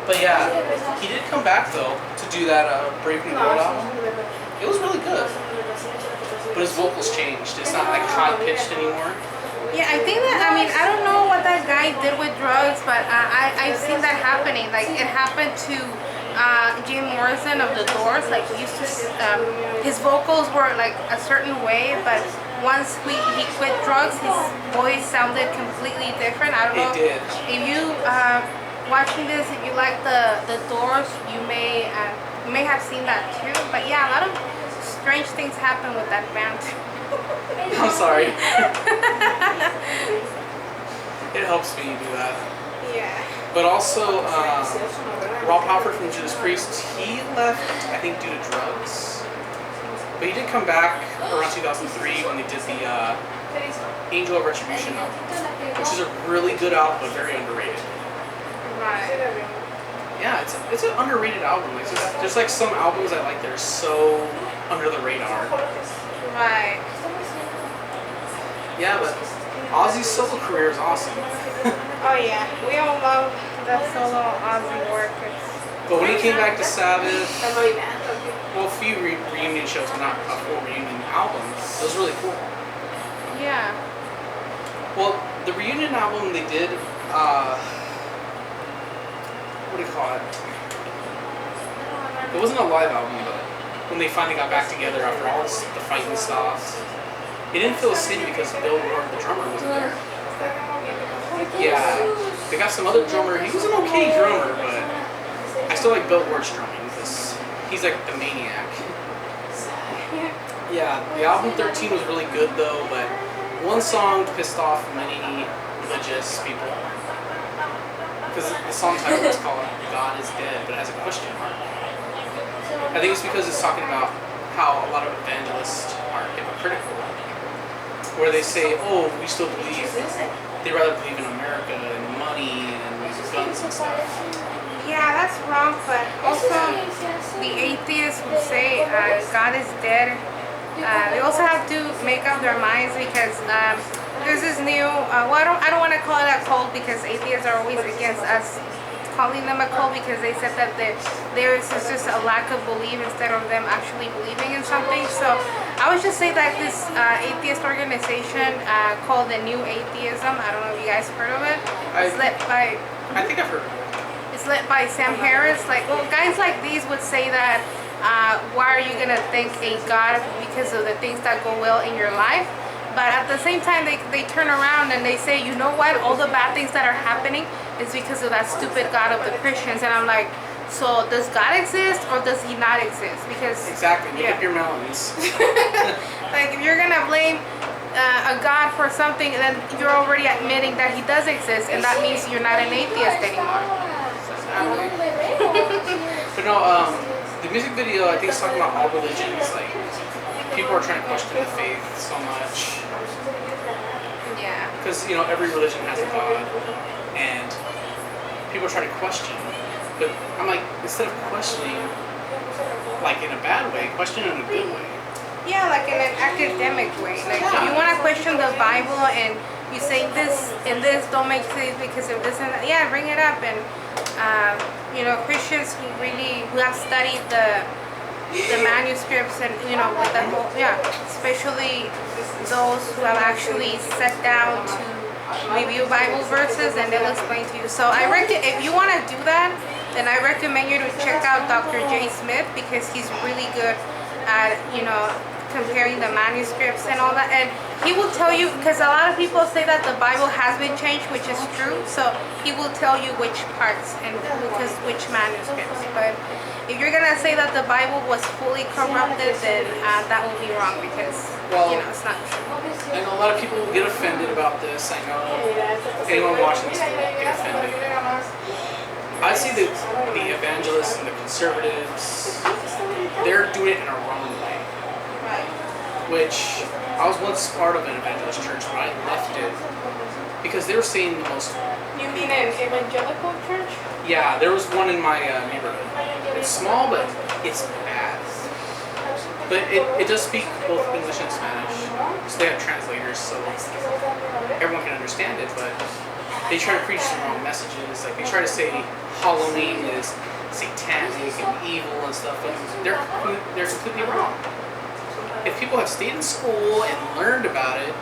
But yeah, he did come back though to do that Brave New World album. It was really good. But his vocals changed. It's not like high pitched anymore. Yeah, I think that, I mean, I don't know what that guy did with drugs, but I've seen that happening. Like, it happened to Jim Morrison of The Doors. Like, he used to, his vocals were like a certain way, but once he quit drugs, his voice sounded completely different. I don't know. It did. If you, watching this, if you like the Doors, you may have seen that too. But yeah, a lot of strange things happen with that band. I'm sorry. It helps me do that. Yeah. But also, Rob Halford from Judas Priest, he left, I think, due to drugs. But he did come back around 2003 when they did the Angel of Retribution album, which is a really good album, but very underrated. Right. Yeah, it's an underrated album. Like, there's like some albums I like that are so under the radar. Right. Yeah, but Ozzy's solo career is awesome. Oh yeah, we all love the solo Ozzy work. But when he came back to Sabbath, well, a few reunion shows, but not a full reunion album, it was really cool. Yeah. Well, the reunion album they did, what do you call it? It wasn't a live album, but when they finally got back together after all this, the fighting stopped, it didn't feel the same because Bill Ward, the drummer, wasn't there. Yeah, they got some other drummer. He was an okay drummer, but I still like Bill Ward's drumming because he's like the maniac. Yeah, the album 13 was really good though, but one song pissed off many religious people. Because the song title is called God is Dead, but it has a question mark. I think it's because it's talking about how a lot of evangelists are hypocritical. Where they say, oh, we still believe, they rather believe in America and money and guns and stuff. Yeah, that's wrong, but also the atheists who say God is dead, they also have to make up their minds because there's this new, well, I don't want to call it a cult because atheists are always against us calling them a cult because they said that there is just a lack of belief instead of them actually believing in something. So I would just say that this atheist organization called the New Atheism, I don't know if you guys heard of it. It's led by... I think I've heard of it. It's led by Sam Harris. Like, well, guys like these would say that why are you going to thank a God because of the things that go well in your life? But at the same time, they turn around and they say, you know what, all the bad things that are happening is because of that stupid God of the Christians. And I'm like, so does God exist or does he not exist? Because exactly, make up your melons. like, if you're going to blame a God for something, then you're already admitting that he does exist, and that means you're not an atheist anymore. But no, the music video, I think it's talking about all religions. Like, people are trying to question the faith so much. Yeah. Because, you know, every religion has a God, and people try to question. But I'm like, instead of questioning, like in a bad way, question in a good way. Yeah, like in an academic way. Like, if you want to question the Bible and you say this and this don't make sense because of this and that, yeah, bring it up. And, you know, Christians who have studied the manuscripts and, you know, with the whole, yeah, especially those who have actually sat down to review Bible verses and they'll explain to you. So if you want to do that, then I recommend you to check out Dr. J. Smith because he's really good at, you know, comparing the manuscripts and all that. And he will tell you, because a lot of people say that the Bible has been changed, which is true. So he will tell you which parts and which manuscripts. But if you're going to say that the Bible was fully corrupted, then that will be wrong because, you know, it's not true. I know a lot of people get offended about this. I know anyone watching this will get offended. I see the evangelists and the conservatives, they're doing it in a wrong way. Right. Which, I was once part of an evangelist church, but I left it because they were saying the most... You mean an evangelical church? Yeah, there was one in my neighborhood. It's small, but it's bad. But it does speak both English and Spanish. So they have translators, so everyone can understand it, but they try to preach the wrong messages. Like, they try to say Halloween is satanic and evil and stuff, but they're completely wrong. If people have stayed in school and learned about it,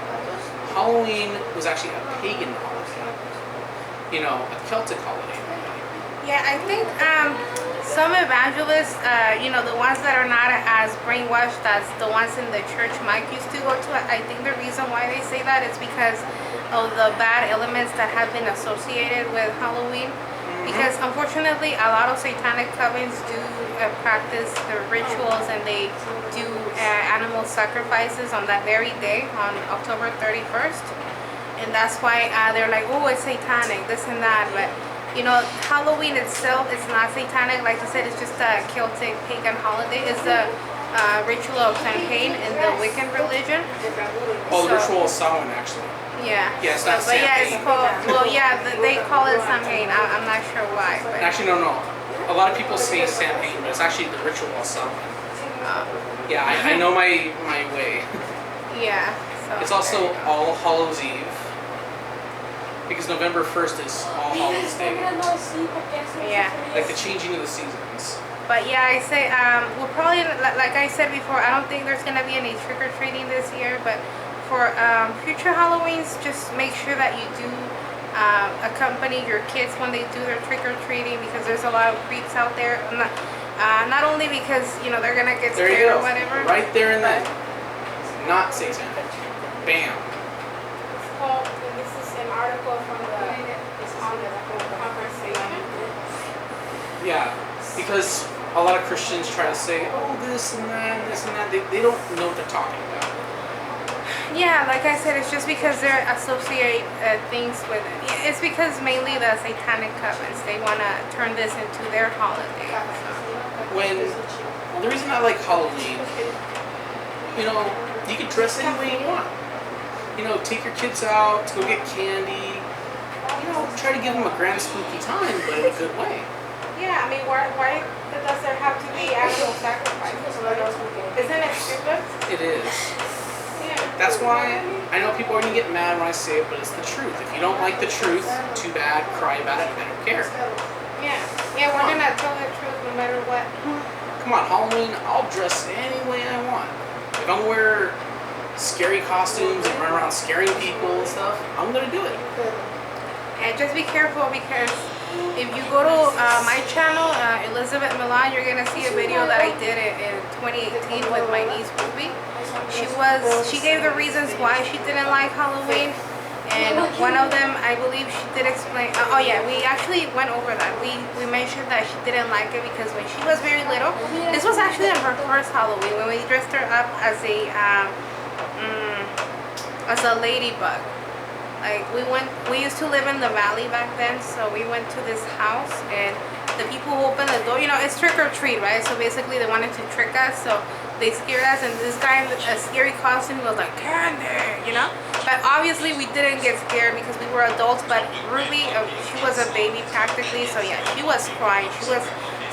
Halloween was actually a pagan holiday. You know, a Celtic holiday. Yeah, I think some evangelists, the ones that are not as brainwashed as the ones in the church Mike used to go to, I think the reason why they say that is because of the bad elements that have been associated with Halloween. Because unfortunately, a lot of satanic covens do practice the rituals, and they do animal sacrifices on that very day, on October 31st. And that's why they're like, oh, it's satanic, this and that. But Halloween itself is not satanic. Like I said, it's just a Celtic pagan holiday. It's the ritual of Samhain in the Wiccan religion. Oh, the ritual of Samhain, actually. Yeah. Yeah, it's not Samhain. Yeah, it's called, they call it Samhain. I'm not sure why. But actually, no. A lot of people say Samhain, but it's actually the ritual of Samhain. Yeah, I know my way. Yeah. So it's also All Hallows Eve. Because November 1st is All Hallows Day. Yeah. Like the changing of the seasons. But yeah, I say, we'll probably, like I said before, I don't think there's going to be any trick-or-treating this year, but for future Halloweens, just make sure that you do accompany your kids when they do their trick-or-treating, because there's a lot of creeps out there. Not only because, they're going to get scared or whatever. Right there in that. Not satanic. Bam. It's called, this is an article from the conversation. Yeah, because a lot of Christians try to say, oh, this and that, this and that. They don't know what they're talking about. Yeah, like I said, it's just because they associate things with it. It's because mainly the satanic covens, they want to turn this into their holiday. The reason I like Halloween, you can dress any way you want. Take your kids out to go get candy. Try to give them a grand spooky time, but in a good way. Yeah, I mean, why does there have to be animal sacrifices? Isn't it stupid? It is. That's why I know people are going to get mad when I say it, but it's the truth. If you don't like the truth, too bad, cry about it, I don't care. Yeah, we're going to tell the truth no matter what. Come on, Halloween, I'll dress any way I want. If I'm going to wear scary costumes and run around scaring people and stuff, I'm going to do it. And just be careful, because if you go to my channel, Elizabeth Milan, you're going to see a video that I did in 2018 with my niece, Ruby. She gave the reasons why she didn't like Halloween, and one of them, I believe she did explain, we actually went over that. We mentioned that she didn't like it because when she was very little, this was actually on her first Halloween, when we dressed her up as a ladybug. Like, we used to live in the valley back then, so we went to this house, and the people who opened the door, it's trick or treat, right? So basically they wanted to trick us, so they scared us, and this guy in a scary costume was like, candy, But obviously we didn't get scared because we were adults, but Ruby, she was a baby practically, so yeah, she was crying, she was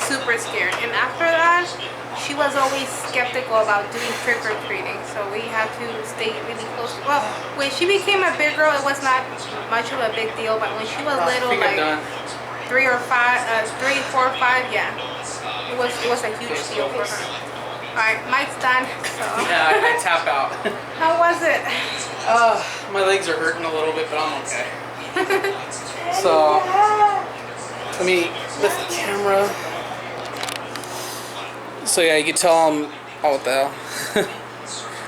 super scared. And after that, she was always skeptical about doing trick-or-treating, so we had to stay really close. Well, when she became a big girl, it was not much of a big deal, but when she was little, like 3 or 4 or 5, yeah, it was a huge deal for her. Alright, Mike's done, so. Yeah, I tap out. How was it? My legs are hurting a little bit, but I'm okay. So, let me lift the camera. So yeah, you can tell I'm, what the hell?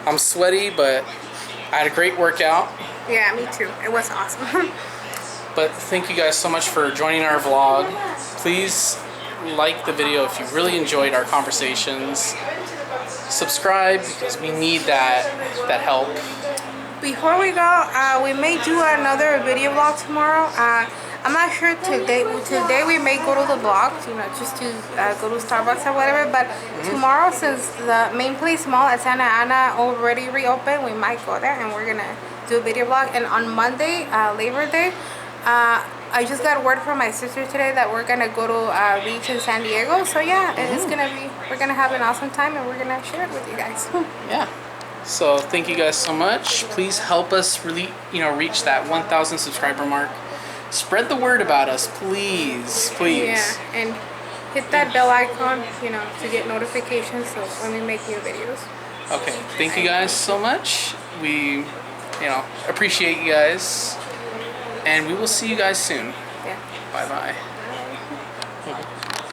I'm sweaty, but I had a great workout. Yeah, me too. It was awesome. But thank you guys so much for joining our vlog. Please like the video if you really enjoyed our conversations. Subscribe, because we need that help. Before we go, we may do another video vlog tomorrow. I'm not sure today. Today we may go to the block, just to go to Starbucks or whatever. But tomorrow, since the main place mall at Santa Ana already reopened, we might go there and we're gonna do a video vlog. And on Monday, Labor Day, I just got word from my sister today that we're gonna go to Reach in San Diego. So yeah, we're gonna have an awesome time, and we're gonna share it with you guys. Yeah. So thank you guys so much. Please help us really, reach that 1,000 subscriber mark. Spread the word about us, please. Please. Yeah, and hit that bell icon, you know, to get notifications so when we make new videos. Okay. Thank you guys so much. We, appreciate you guys. And we will see you guys soon. Yeah. Bye-bye.